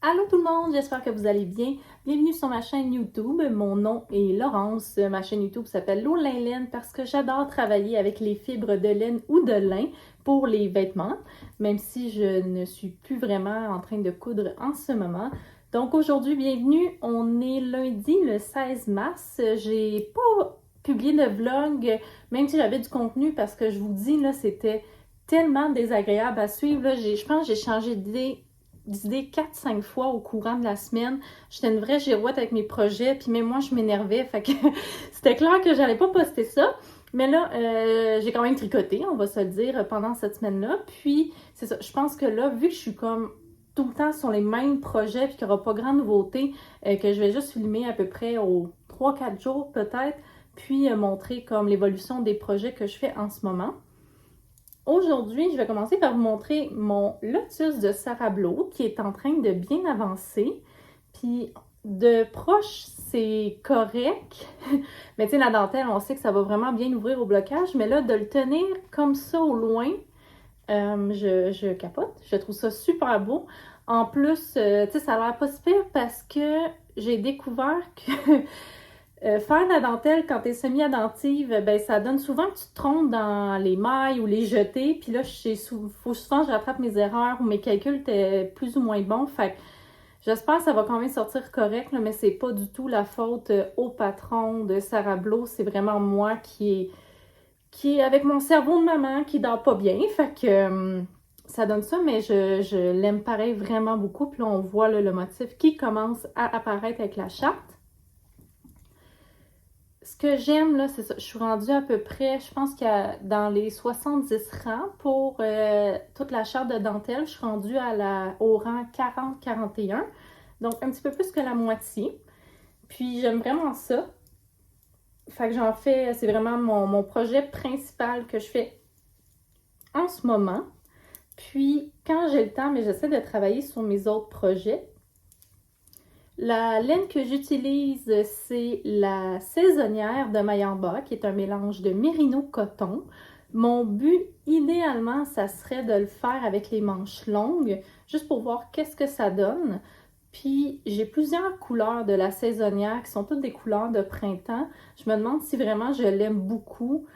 Allô tout le monde, j'espère que vous allez bien. Bienvenue sur ma chaîne YouTube. Mon nom est Laurence. Ma chaîne YouTube s'appelle Lolin Laine parce que j'adore travailler avec les fibres de laine ou de lin pour les vêtements, même si je ne suis plus vraiment en train de coudre en ce moment. Donc aujourd'hui, bienvenue. On est lundi le 16 mars. J'ai pas publié de vlog, même si j'avais du contenu parce que je vous dis, là, c'était tellement désagréable à suivre. Là. Je pense que j'ai changé d'idée 4-5 fois au courant de la semaine. J'étais une vraie girouette avec mes projets, puis même moi, je m'énervais. Fait que c'était clair que j'allais pas poster ça. Mais là, j'ai quand même tricoté, on va se le dire, pendant cette semaine-là. Puis, c'est ça, je pense que là, vu que je suis comme tout le temps sur les mêmes projets, puis qu'il n'y aura pas grande nouveauté, que je vais juste filmer à peu près aux 3-4 jours peut-être, puis montrer comme l'évolution des projets que je fais en ce moment. Aujourd'hui, je vais commencer par vous montrer mon lotus de Sarah Blow qui est en train de bien avancer. Puis de proche, c'est correct. Mais tu sais, la dentelle, on sait que ça va vraiment bien ouvrir au blocage. Mais là, de le tenir comme ça au loin, je capote. Je trouve ça super beau. En plus, tu sais, ça a l'air pas si pire parce que j'ai découvert que faire la dentelle quand tu es semi-attentive, ben ça donne souvent que tu te trompes dans les mailles ou les jetés. Puis là, faut souvent que je rattrape mes erreurs ou mes calculs étaient plus ou moins bons. Fait que j'espère que ça va quand même sortir correct, là, mais c'est pas du tout la faute au patron de Sarah Blow. C'est vraiment moi qui est avec mon cerveau de maman qui dort pas bien. Fait que ça donne ça, mais je l'aime pareil vraiment beaucoup. Puis là, on voit là, le motif qui commence à apparaître avec la charte. Ce que j'aime, là, c'est ça. Je suis rendue à peu près, je pense qu'il y a dans les 70 rangs pour toute la charte de dentelle. Je suis rendue au rang 40-41. Donc, un petit peu plus que la moitié. Puis, j'aime vraiment ça. Fait que j'en fais, c'est vraiment mon projet principal que je fais en ce moment. Puis, quand j'ai le temps, mais j'essaie de travailler sur mes autres projets. La laine que j'utilise, c'est la saisonnière de Mayamba, qui est un mélange de mérino-coton. Mon but, idéalement, ça serait de le faire avec les manches longues, juste pour voir qu'est-ce que ça donne. Puis, j'ai plusieurs couleurs de la saisonnière qui sont toutes des couleurs de printemps. Je me demande si vraiment je l'aime beaucoup,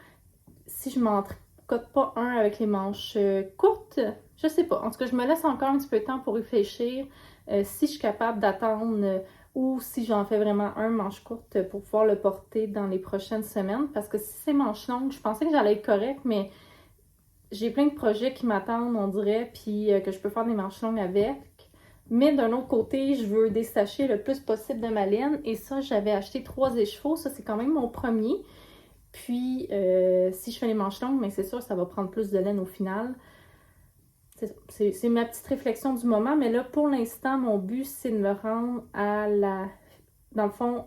si je m'en tricote pas un avec les manches courtes. Je sais pas. En tout cas, je me laisse encore un petit peu de temps pour réfléchir. Si je suis capable d'attendre ou si j'en fais vraiment un manche courte pour pouvoir le porter dans les prochaines semaines. Parce que si c'est manche longue, je pensais que j'allais être correct, mais j'ai plein de projets qui m'attendent, on dirait, puis que je peux faire des manches longues avec. Mais d'un autre côté, je veux détacher le plus possible de ma laine. Et ça, j'avais acheté 3 écheveaux. Ça, c'est quand même mon premier. Puis, si je fais les manches longues, mais c'est sûr, ça va prendre plus de laine au final. C'est ma petite réflexion du moment, mais là, pour l'instant, mon but, c'est de me rendre à la... Dans le fond,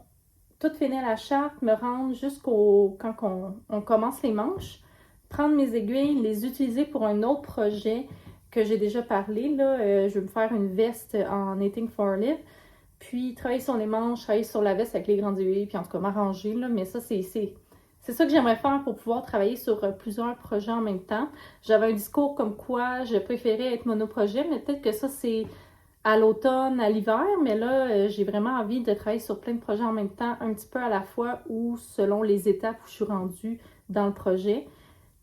tout finir la charte, me rendre jusqu'au... Quand on commence les manches, prendre mes aiguilles, les utiliser pour un autre projet que j'ai déjà parlé. Là, je vais me faire une veste en Knitting for Live, puis travailler sur les manches, travailler sur la veste avec les grandes aiguilles, puis en tout cas m'arranger, là, mais ça, c'est ça que j'aimerais faire pour pouvoir travailler sur plusieurs projets en même temps. J'avais un discours comme quoi je préférais être monoprojet, mais peut-être que ça, c'est à l'automne, à l'hiver. Mais là, j'ai vraiment envie de travailler sur plein de projets en même temps, un petit peu à la fois ou selon les étapes où je suis rendue dans le projet.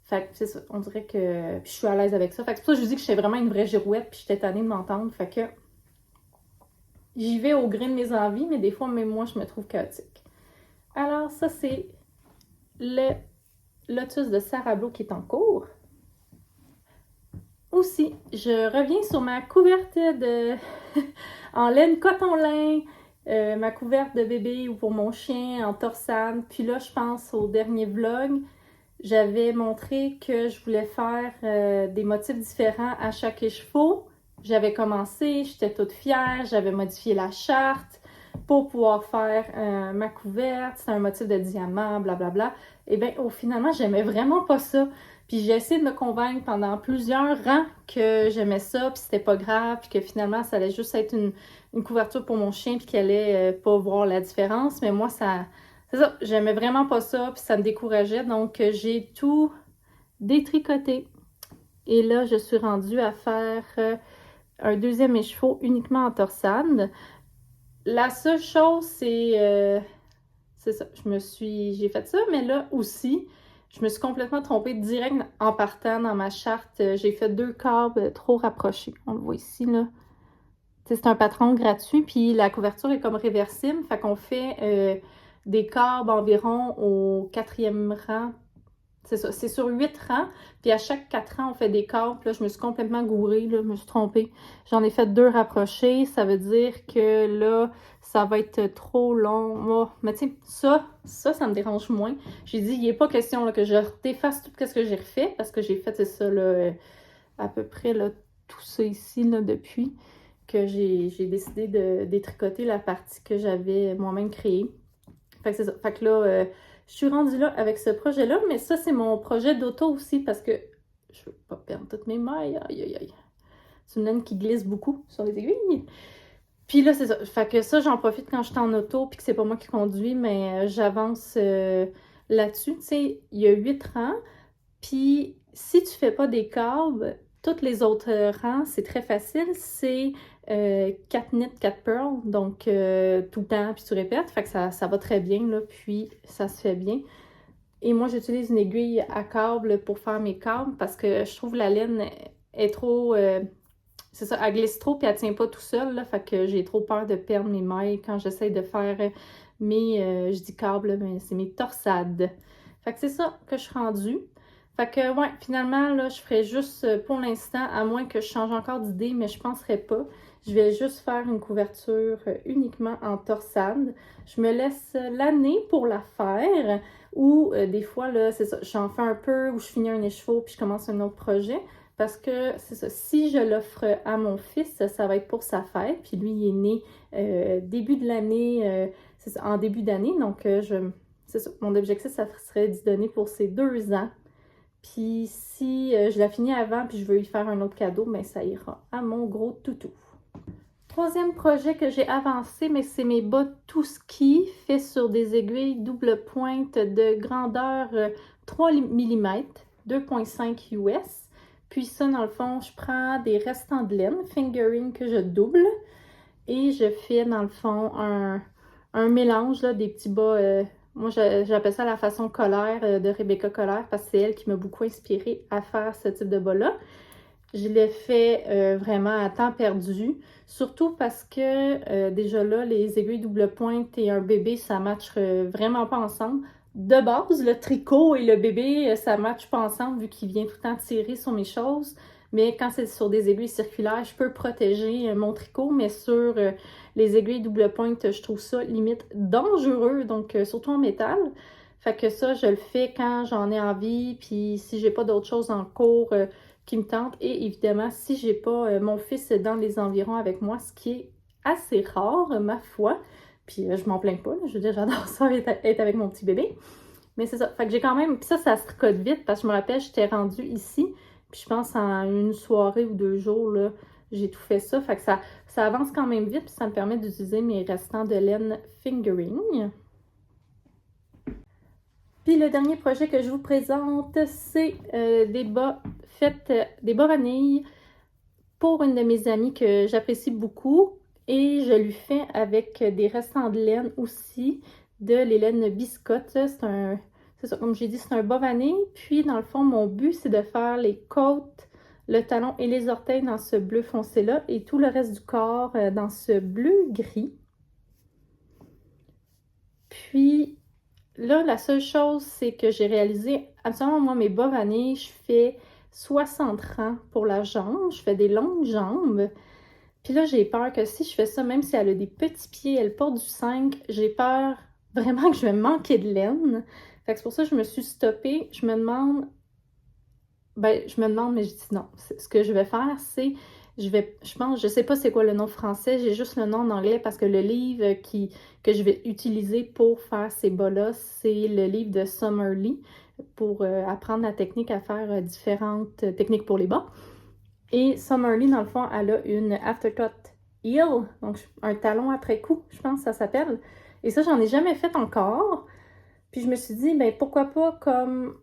Fait que c'est ça, on dirait que puis je suis à l'aise avec ça. Fait que c'est pour ça que je vous dis que j'étais vraiment une vraie girouette puis j'étais tannée de m'entendre. Fait que j'y vais au gré de mes envies, mais des fois, même moi, je me trouve chaotique. Alors, ça, c'est le lotus de Sarah Blow qui est en cours. Aussi, je reviens sur ma couverte de en laine coton-lin, ma couverte de bébé ou pour mon chien en torsade. Puis là, je pense au dernier vlog, j'avais montré que je voulais faire des motifs différents à chaque écheveau. J'avais commencé, j'étais toute fière, j'avais modifié la charte pour pouvoir faire ma couverte. C'était un motif de diamant, blablabla. Et bien, finalement, j'aimais vraiment pas ça. Puis j'ai essayé de me convaincre pendant plusieurs rangs que j'aimais ça, puis c'était pas grave, puis que finalement, ça allait juste être une couverture pour mon chien, puis qu'elle allait pas voir la différence. Mais moi, c'est ça, j'aimais vraiment pas ça, puis ça me décourageait. Donc, j'ai tout détricoté. Et là, je suis rendue à faire un deuxième écheveau uniquement en torsade. La seule chose, c'est ça, j'ai fait ça, mais là aussi, je me suis complètement trompée direct en partant dans ma charte. J'ai fait 2 câbles trop rapprochés. On le voit ici, là. C'est un patron gratuit, puis la couverture est comme réversible, fait qu'on fait des câbles environ au 4e rang. C'est ça, c'est sur 8 rangs, puis à chaque 4 rangs, on fait des câbles. Là, je me suis complètement gourée, là, je me suis trompée. J'en ai fait 2 rapprochés, ça veut dire que là, ça va être trop long. Oh, mais tu sais, ça me dérange moins. J'ai dit, il n'est pas question là, que je défasse tout ce que j'ai refait, parce que j'ai fait, c'est ça, là, à peu près là, tout ça ici, là, depuis que j'ai décidé de détricoter la partie que j'avais moi-même créée. Fait que c'est ça. Fait que là, je suis rendue là avec ce projet-là, mais ça, c'est mon projet d'auto aussi parce que je veux pas perdre toutes mes mailles. Aïe, aïe, aïe. C'est une laine qui glisse beaucoup sur les aiguilles. Puis là, c'est ça. Fait que ça, j'en profite quand je suis en auto puis que c'est pas moi qui conduis, mais j'avance là-dessus. Tu sais, il y a 8 rangs. Puis si tu fais pas des câbles, tous les autres rangs, c'est très facile. C'est 4 knits, 4 pearls, donc tout le temps, puis tu répètes. Fait que ça va très bien, là, puis ça se fait bien. Et moi, j'utilise une aiguille à câble pour faire mes câbles parce que je trouve la laine est trop... c'est ça, elle glisse trop puis elle tient pas tout seul, là, fait que j'ai trop peur de perdre mes mailles quand j'essaie de faire mes... je dis câbles, mais c'est mes torsades. Fait que c'est ça que je suis rendue. Fait que, ouais, finalement, là, je ferais juste, pour l'instant, à moins que je change encore d'idée, mais je penserais pas. Je vais juste faire une couverture uniquement en torsade. Je me laisse l'année pour la faire, ou des fois, là, c'est ça, j'en fais un peu, ou je finis un écheveau, puis je commence un autre projet. Parce que, c'est ça, si je l'offre à mon fils, ça va être pour sa fête, puis lui, il est né début de l'année, c'est ça, en début d'année, donc c'est ça, mon objectif, ça serait d'y donner pour ses 2 ans. Puis si je la finis avant puis je veux lui faire un autre cadeau, ben ça ira à mon gros toutou. Troisième projet que j'ai avancé, mais c'est mes bas tout ski fait sur des aiguilles double pointe de grandeur 3 mm, 2,5 US. Puis ça, dans le fond, je prends des restants de laine, fingering que je double. Et je fais, dans le fond, un mélange là, des petits bas... moi, j'appelle ça la façon Colère de Rebecca Colère parce que c'est elle qui m'a beaucoup inspirée à faire ce type de bas-là. Je l'ai fait vraiment à temps perdu, surtout parce que déjà là, les aiguilles double pointe et un bébé, ça ne matche vraiment pas ensemble. De base, le tricot et le bébé, ça ne matche pas ensemble vu qu'il vient tout le temps tirer sur mes choses. Mais quand c'est sur des aiguilles circulaires, je peux protéger mon tricot, mais sur les aiguilles double pointe, je trouve ça limite dangereux, donc surtout en métal. Fait que ça, je le fais quand j'en ai envie, puis si j'ai pas d'autres choses en cours qui me tentent. Et évidemment, si j'ai pas mon fils dans les environs avec moi, ce qui est assez rare, ma foi, puis je m'en plains pas, là, je veux dire, j'adore ça, être avec mon petit bébé. Mais c'est ça, fait que j'ai quand même, puis ça se tricote vite, parce que je me rappelle, j'étais rendue ici, puis je pense en une soirée ou 2 jours, là, j'ai tout fait ça. Fait que ça avance quand même vite, puis ça me permet d'utiliser mes restants de laine fingering. Puis le dernier projet que je vous présente, c'est des bas des bas vanille pour une de mes amies que j'apprécie beaucoup. Et je lui fais avec des restants de laine aussi, de les laines biscotte. C'est ça, comme j'ai dit, c'est un bas vanille. Puis dans le fond, mon but, c'est de faire les côtes, le talon et les orteils dans ce bleu foncé-là et tout le reste du corps dans ce bleu-gris. Puis là, la seule chose, c'est que j'ai réalisé, absolument, moi, mes bas vanille, je fais 60 rangs pour la jambe. Je fais des longues jambes. Puis là, j'ai peur que si je fais ça, même si elle a des petits pieds, elle porte du 5, j'ai peur vraiment que je vais manquer de laine. Fait que c'est pour ça que je me suis stoppée. Je me demande, mais je dis non. Ce que je vais faire, c'est, je pense, je sais pas c'est quoi le nom français, j'ai juste le nom en anglais parce que le livre que je vais utiliser pour faire ces bas-là, c'est le livre de Summerly pour apprendre la technique à faire différentes techniques pour les bas. Et Summerly, dans le fond, elle a une aftercut heel, donc un talon après coup, je pense que ça s'appelle. Et ça, j'en ai jamais fait encore. Puis je me suis dit, ben pourquoi pas comme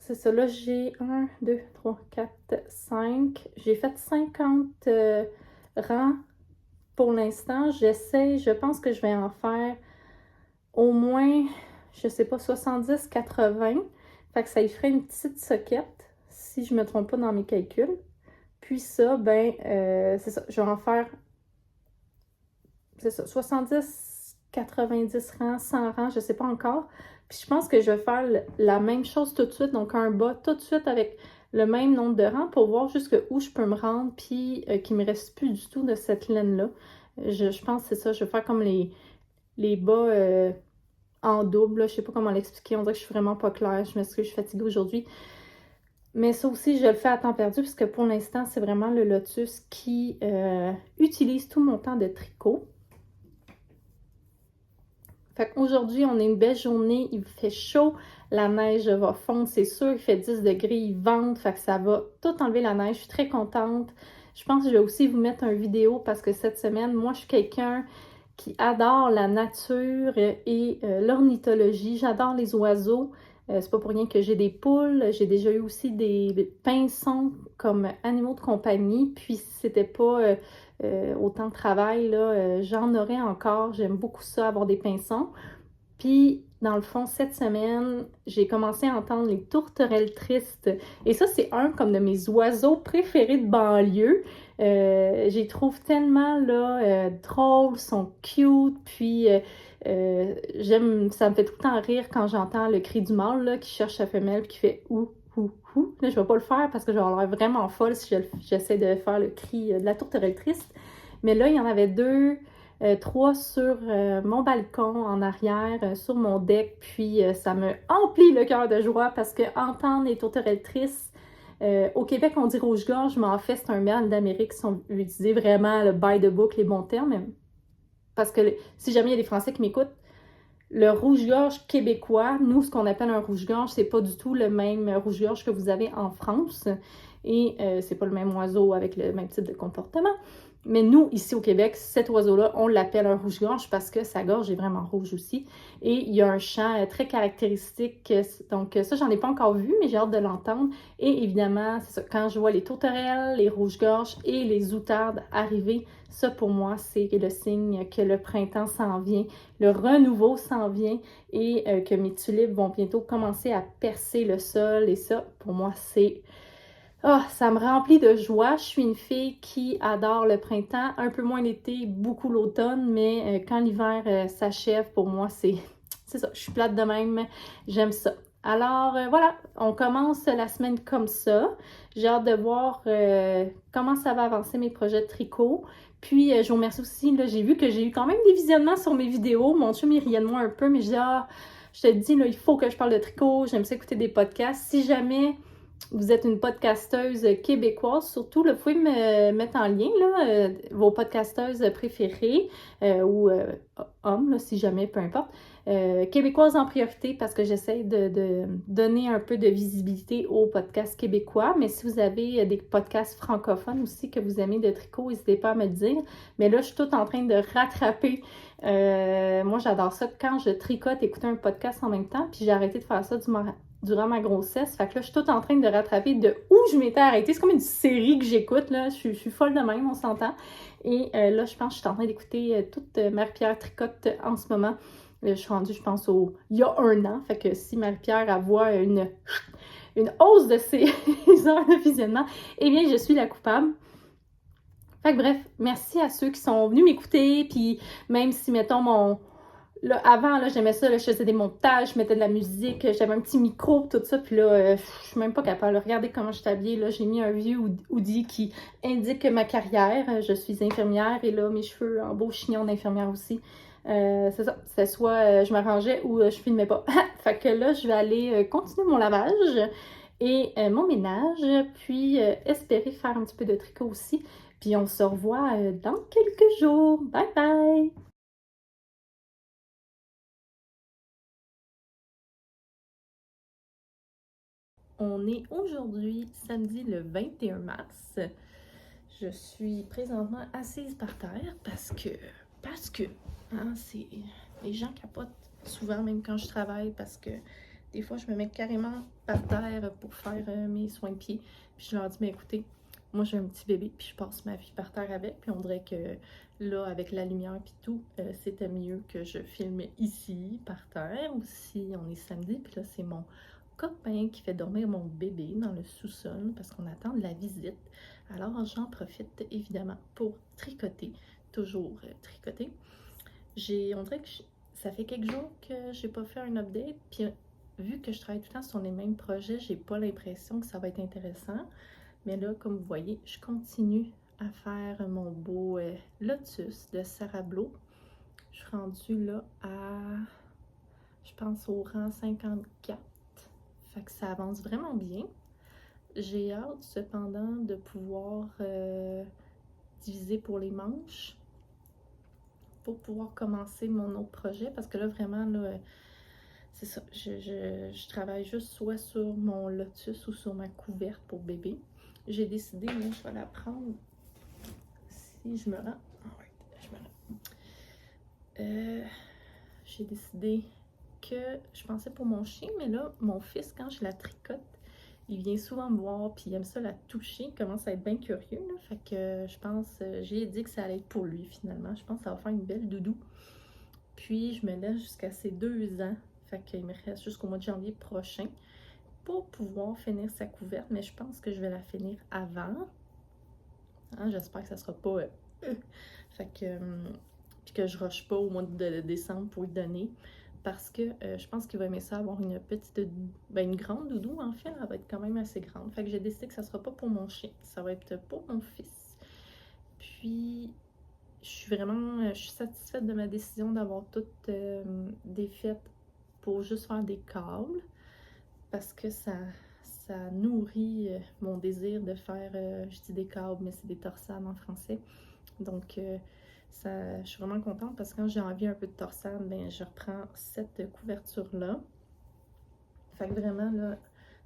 c'est ça, là j'ai 1, 2, 3, 4, 5. J'ai fait 50 rangs pour l'instant. J'essaie, je pense que je vais en faire au moins, je sais pas, 70, 80. Fait que ça y ferait une petite soquette, si je me trompe pas dans mes calculs. Puis ça, ben, c'est ça, je vais en faire, c'est ça, 70, 90 rangs, 100 rangs, je sais pas encore. Puis je pense que je vais faire la même chose tout de suite, donc un bas tout de suite avec le même nombre de rangs pour voir jusqu'où je peux me rendre, puis qu'il me reste plus du tout de cette laine-là. Je pense que c'est ça, je vais faire comme les bas en double, là, je sais pas comment l'expliquer, on dirait que je suis vraiment pas claire, je m'excuse, je suis fatiguée aujourd'hui. Mais ça aussi, je le fais à temps perdu, puisque pour l'instant, c'est vraiment le Lotus qui utilise tout mon temps de tricot. Fait qu'aujourd'hui, on a une belle journée, il fait chaud, la neige va fondre, c'est sûr, il fait 10 degrés, il vente, fait que ça va tout enlever la neige, je suis très contente. Je pense que je vais aussi vous mettre une vidéo parce que cette semaine, moi, je suis quelqu'un qui adore la nature et l'ornithologie, j'adore les oiseaux. C'est pas pour rien que j'ai des poules, j'ai déjà eu aussi des pinsons comme animaux de compagnie, puis si c'était pas autant de travail, là, j'en aurais encore. J'aime beaucoup ça, avoir des pinsons. Puis, dans le fond, cette semaine, j'ai commencé à entendre les tourterelles tristes. Et ça, c'est un comme de mes oiseaux préférés de banlieue. J'y trouve tellement là, drôles, sont cute, puis j'aime, ça me fait tout le temps rire quand j'entends le cri du mâle là, qui cherche sa femelle puis qui fait ouh, ouh, ouh. Là, je vais pas le faire parce que j'aurais l'air vraiment folle si j'essaie de faire le cri de la tourterelle triste. Mais là, il y en avait deux. Trois sur mon balcon en arrière, sur mon deck, puis ça me emplit le cœur de joie parce que entendre les tourterelles tristes, au Québec on dit rouge-gorge, mais en fait c'est un merle d'Amérique qui sont utilisés vraiment le by the book, les bons termes, parce que si jamais il y a des Français qui m'écoutent, le rouge-gorge québécois, nous ce qu'on appelle un rouge-gorge, c'est pas du tout le même rouge-gorge que vous avez en France, et c'est pas le même oiseau avec le même type de comportement. Mais nous, ici au Québec, cet oiseau-là, on l'appelle un rouge-gorge parce que sa gorge est vraiment rouge aussi. Et il y a un chant très caractéristique. Donc ça, j'en ai pas encore vu, mais j'ai hâte de l'entendre. Et évidemment, c'est ça, quand je vois les tourterelles, les rouges-gorges et les outardes arriver, ça pour moi, c'est le signe que le printemps s'en vient, le renouveau s'en vient et que mes tulipes vont bientôt commencer à percer le sol. Et ça, pour moi, c'est... Ah, ça me remplit de joie. Je suis une fille qui adore le printemps, un peu moins l'été, beaucoup l'automne, mais quand l'hiver s'achève, pour moi, c'est ça. Je suis plate de même. J'aime ça. Alors voilà, on commence la semaine comme ça. J'ai hâte de voir comment ça va avancer mes projets de tricot. Puis je vous remercie aussi, là, j'ai vu que j'ai eu quand même des visionnements sur mes vidéos. Mon chum, il riait de moi un peu, mais je dis, ah, je te dis, là, il faut que je parle de tricot. J'aime ça écouter des podcasts. Si jamais vous êtes une podcasteuse québécoise, surtout, là, vous pouvez me mettre en lien là, vos podcasteuses préférées ou hommes, là, si jamais, peu importe. Québécoises en priorité parce que j'essaie de donner un peu de visibilité aux podcasts québécois. Mais si vous avez des podcasts francophones aussi que vous aimez de tricot, n'hésitez pas à me le dire. Mais là, je suis toute en train de rattraper. Moi, j'adore ça quand je tricote, écouter un podcast en même temps. Puis j'ai arrêté de faire ça durant ma grossesse. Fait que là, je suis toute en train de rattraper de où je m'étais arrêtée. C'est comme une série que j'écoute, là. Je suis folle de même, on s'entend. Et là, je pense que je suis en train d'écouter toute Marie-Pierre tricote en ce moment. Je suis rendue, je pense, il y a 1 an. Fait que si Marie-Pierre voit une hausse de ses heures de visionnement, eh bien, je suis la coupable. Fait que bref, merci à ceux qui sont venus m'écouter. Puis même si, mettons, là, avant, là, j'aimais ça, là, je faisais des montages, je mettais de la musique, j'avais un petit micro, tout ça, puis là, je suis même pas capable. Regardez comment je suis habillée, là, j'ai mis un vieux hoodie qui indique ma carrière. Je suis infirmière et là, mes cheveux en beau chignon d'infirmière aussi. C'est ça, c'est soit je m'arrangeais ou je filmais pas. Fait que là, je vais aller continuer mon lavage et mon ménage, puis espérer faire un petit peu de tricot aussi. Puis on se revoit dans quelques jours. Bye bye! On est aujourd'hui samedi le 21 mars. Je suis présentement assise par terre parce que, hein, les gens capotent souvent même quand je travaille parce que des fois, je me mets carrément par terre pour faire mes soins de pied. Puis je leur dis, mais écoutez, moi j'ai un petit bébé, puis je passe ma vie par terre avec. Puis on dirait que là, avec la lumière puis tout, c'était mieux que je filme ici, par terre, ou si on est samedi. Puis là, c'est mon copain qui fait dormir mon bébé dans le sous-sol parce qu'on attend de la visite. Alors j'en profite évidemment pour tricoter, toujours tricoter. On dirait que ça fait quelques jours que j'ai pas fait un update, puis vu que je travaille tout le temps sur les mêmes projets, j'ai pas l'impression que ça va être intéressant. Mais là, comme vous voyez, je continue à faire mon beau lotus de Sarah Blo. Je suis rendue là à, je pense, au rang 54. Fait que ça avance vraiment bien. J'ai hâte cependant de pouvoir diviser pour les manches pour pouvoir commencer mon autre projet parce que là, vraiment, là, c'est ça. Je travaille juste soit sur mon lotus ou sur ma couverte pour bébé. J'ai décidé, là, je vais la prendre si je me rends. Ah ouais, je me rends. J'ai décidé que je pensais pour mon chien, mais là, mon fils, quand je la tricote, il vient souvent me voir, puis il aime ça la toucher, il commence à être bien curieux, là. Fait que je pense, j'ai dit que ça allait être pour lui finalement. Je pense que ça va faire une belle doudou. Puis je me laisse jusqu'à ses 2 ans. Fait qu'il me reste jusqu'au mois de janvier prochain pour pouvoir finir sa couverte, mais je pense que je vais la finir avant. Hein, j'espère que ça sera pas... Fait que... puis que je rush pas au mois de décembre pour lui donner. Parce que je pense qu'il va aimer ça avoir une petite... Ben, une grande doudou, en fait. Elle va être quand même assez grande. Fait que j'ai décidé que ça sera pas pour mon chien. Ça va être pour mon fils. Puis... je suis satisfaite de ma décision d'avoir toutes défaites pour juste faire des câbles parce que ça nourrit mon désir de faire, je dis des câbles, mais c'est des torsades en français. Donc, je suis vraiment contente parce que quand j'ai envie un peu de torsade, ben, je reprends cette couverture-là. Fait que vraiment, là,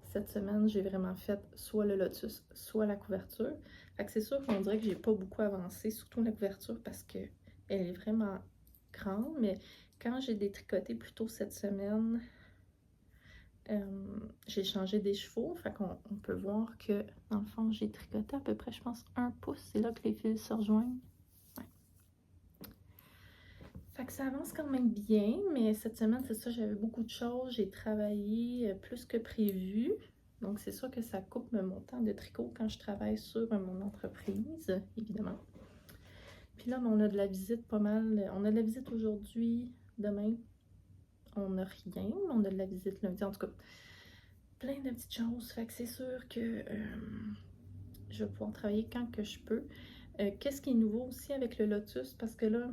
cette semaine, j'ai vraiment fait soit le lotus, soit la couverture. Fait que c'est sûr qu'on dirait que j'ai pas beaucoup avancé, surtout la couverture parce que elle est vraiment grande. Mais quand j'ai détricoté plus tôt cette semaine, j'ai changé des chevaux. Fait qu'on peut voir que, dans le fond, j'ai tricoté à peu près, je pense, 1 pouce. C'est là que les fils se rejoignent. Ouais. Fait que ça avance quand même bien, mais cette semaine, c'est ça, j'avais beaucoup de choses. J'ai travaillé plus que prévu. Donc, c'est sûr que ça coupe mon temps de tricot quand je travaille sur mon entreprise, évidemment. Puis là, on a de la visite pas mal. On a de la visite aujourd'hui, demain. On n'a rien, mais on a de la visite lundi. En tout cas, plein de petites choses. Fait que c'est sûr que je vais pouvoir travailler quand que je peux. Qu'est-ce qui est nouveau aussi avec le lotus? Parce que là,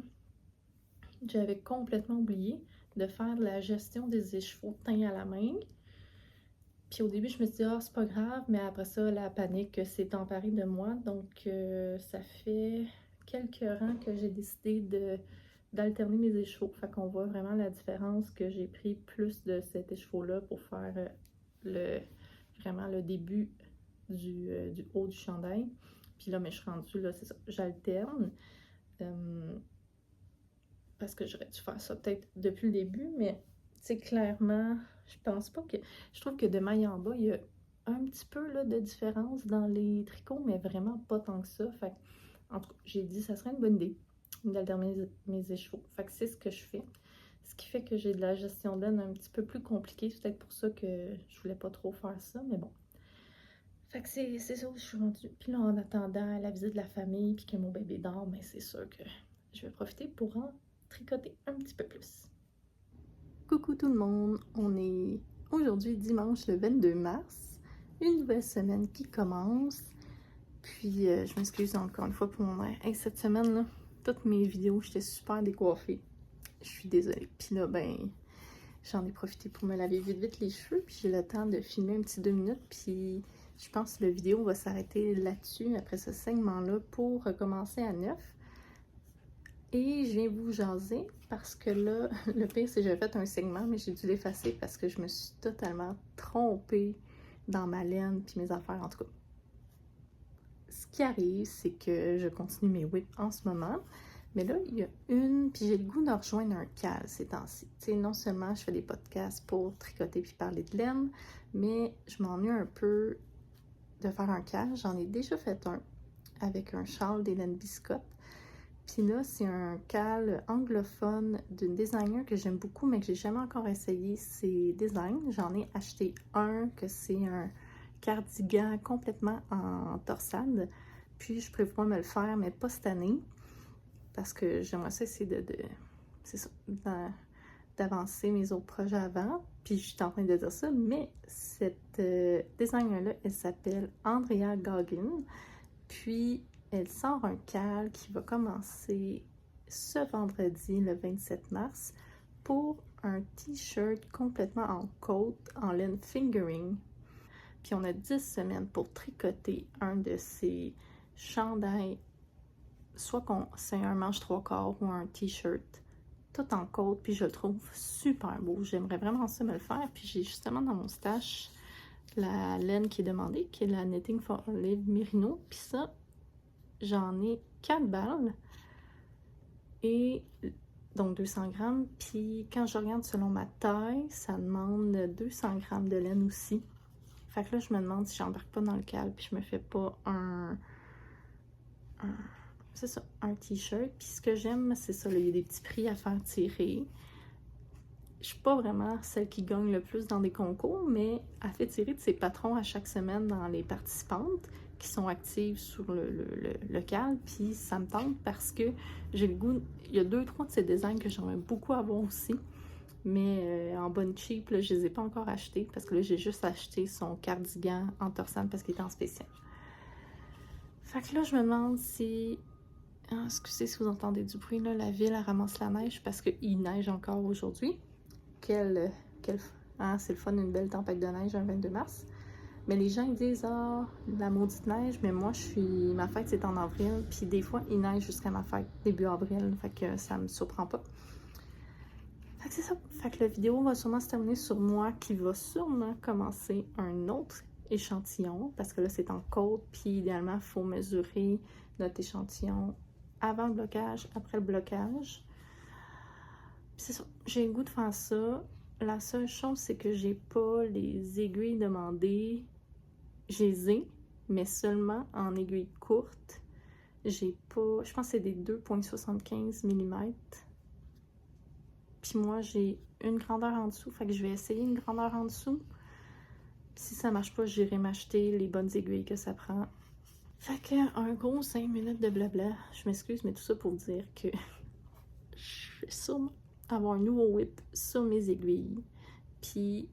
j'avais complètement oublié de faire de la gestion des écheveaux teints à la main. Puis au début, je me suis dit, ah, c'est pas grave, mais après ça, la panique s'est emparée de moi. Donc, ça fait quelques rangs que j'ai décidé d'alterner mes écheveaux. Fait qu'on voit vraiment la différence que j'ai pris plus de cet écheveau-là pour faire vraiment le début du haut du chandail. Puis là, mais je suis rendue, là, c'est ça, j'alterne. Parce que j'aurais dû faire ça peut-être depuis le début, mais c'est clairement, je pense pas que... Je trouve que de maille en bas, il y a un petit peu là, de différence dans les tricots, mais vraiment pas tant que ça. Fait en tout cas, j'ai dit ça serait une bonne idée d'alterner mes écheveaux. Fait que c'est ce que je fais. Ce qui fait que j'ai de la gestion d'aine un petit peu plus compliquée. C'est peut-être pour ça que je voulais pas trop faire ça, mais bon. Fait que c'est ça où je suis rendue. Puis là, en attendant la visite de la famille, puis que mon bébé dort, mais c'est sûr que je vais profiter pour en tricoter un petit peu plus. Coucou tout le monde, on est aujourd'hui dimanche le 22 mars, une nouvelle semaine qui commence. Puis je m'excuse encore une fois pour mon air. Hey, cette semaine là, toutes mes vidéos, j'étais super décoiffée. Je suis désolée. Puis là, ben, j'en ai profité pour me laver vite les cheveux. Puis j'ai le temps de filmer un petit 2 minutes. Puis je pense que la vidéo va s'arrêter là-dessus, après ce segment-là, pour recommencer à 9. Et je viens vous jaser parce que là, le pire c'est que j'avais fait un segment, mais j'ai dû l'effacer parce que je me suis totalement trompée dans ma laine puis mes affaires, en tout cas. Ce qui arrive, c'est que je continue mes whips en ce moment. Mais là, il y a une, puis j'ai le goût de rejoindre un cal ces temps-ci. Tu sais, non seulement je fais des podcasts pour tricoter puis parler de laine, mais je m'ennuie un peu de faire un cal. J'en ai déjà fait un avec un châle d'Hélène Biscotte. Puis là, c'est un cal anglophone d'une designer que j'aime beaucoup, mais que j'ai jamais encore essayé ses designs. J'en ai acheté un, que c'est un cardigan complètement en torsade. Puis je prévois me le faire, mais pas cette année. Parce que j'aimerais ça essayer c'est ça, d'avancer mes autres projets avant. Puis je suis en train de dire ça, mais cette designer-là, elle s'appelle Andrea Goggin. Puis elle sort un cal qui va commencer ce vendredi, le 27 mars, pour un t-shirt complètement en côte, en laine fingering. Puis on a 10 semaines pour tricoter un de ces chandails, soit c'est un manche 3/4 ou un t-shirt, tout en côte, puis je le trouve super beau. J'aimerais vraiment ça me le faire. Puis j'ai justement dans mon stash la laine qui est demandée, qui est la Knitting for Olive Merino. Puis ça, j'en ai 4 balles. Et donc 200 grammes. Puis quand je regarde selon ma taille, ça demande 200 grammes de laine aussi. Fait que là, je me demande si j'embarque pas dans le cal, puis je me fais pas c'est ça, un t-shirt. Puis ce que j'aime, c'est ça, là, il y a des petits prix à faire tirer. Je suis pas vraiment celle qui gagne le plus dans des concours, mais elle fait tirer de ses patrons à chaque semaine dans les participantes qui sont actives sur le cal. Puis ça me tente parce que j'ai le goût. Il y a 2-3 de ces designs que j'aimerais beaucoup avoir aussi. Mais en bonne cheap, là, je les ai pas encore achetés parce que là, j'ai juste acheté son cardigan en torsade parce qu'il est en spécial. Fait que là, je me demande si... Ah, excusez si vous entendez du bruit, là, la ville elle ramasse la neige parce qu'il neige encore aujourd'hui. Ah, c'est le fun, une belle tempête de neige un 22 mars. Mais les gens ils disent ah, la maudite neige, mais moi ma fête c'est en avril, puis des fois il neige jusqu'à ma fête début avril, fait que ça me surprend pas. Fait que c'est ça. Fait que la vidéo va sûrement se terminer sur moi qui va sûrement commencer un autre échantillon parce que là c'est en côte, puis idéalement il faut mesurer notre échantillon avant le blocage, après le blocage. Puis c'est ça, j'ai le goût de faire ça. La seule chose c'est que j'ai pas les aiguilles demandées. Je les ai, mais seulement en aiguilles courtes. J'ai pas, je pense que c'est des 2,75 mm. Puis moi, j'ai une grandeur en dessous, fait que je vais essayer une grandeur en dessous. Puis si ça marche pas, j'irai m'acheter les bonnes aiguilles que ça prend. Fait que un gros 5 minutes de blabla. Je m'excuse, mais tout ça pour dire que je vais sûrement avoir un nouveau whip sur mes aiguilles. Puis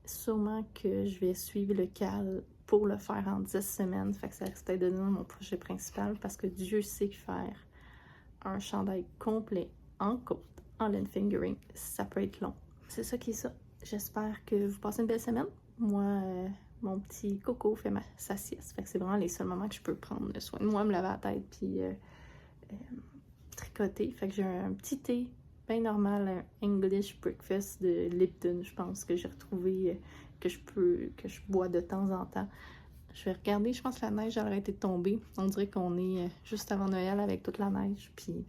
sûrement que je vais suivre le cal pour le faire en 10 semaines. Fait que ça risque d'être de mon projet principal parce que Dieu sait que faire un chandail complet en côte, en laine fingering, ça peut être long. C'est ça qui est ça. J'espère que vous passez une belle semaine. Moi, mon petit coco fait sa sieste. Fait que c'est vraiment les seuls moments que je peux prendre soin de moi, me laver la tête puis tricoter. Fait que j'ai un petit thé bien normal, un English breakfast de Lipton, je pense, que j'ai retrouvé, que je bois de temps en temps. Je vais regarder, je pense que la neige a arrêté de tomber. On dirait qu'on est juste avant Noël avec toute la neige, puis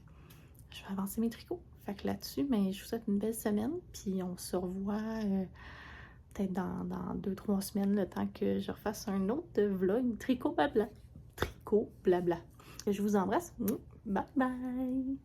je vais avancer mes tricots. Fait que là-dessus, mais je vous souhaite une belle semaine, puis on se revoit peut-être dans 2-3 semaines, le temps que je refasse un autre vlog tricot blabla. Tricot blabla. Je vous embrasse. Bye bye!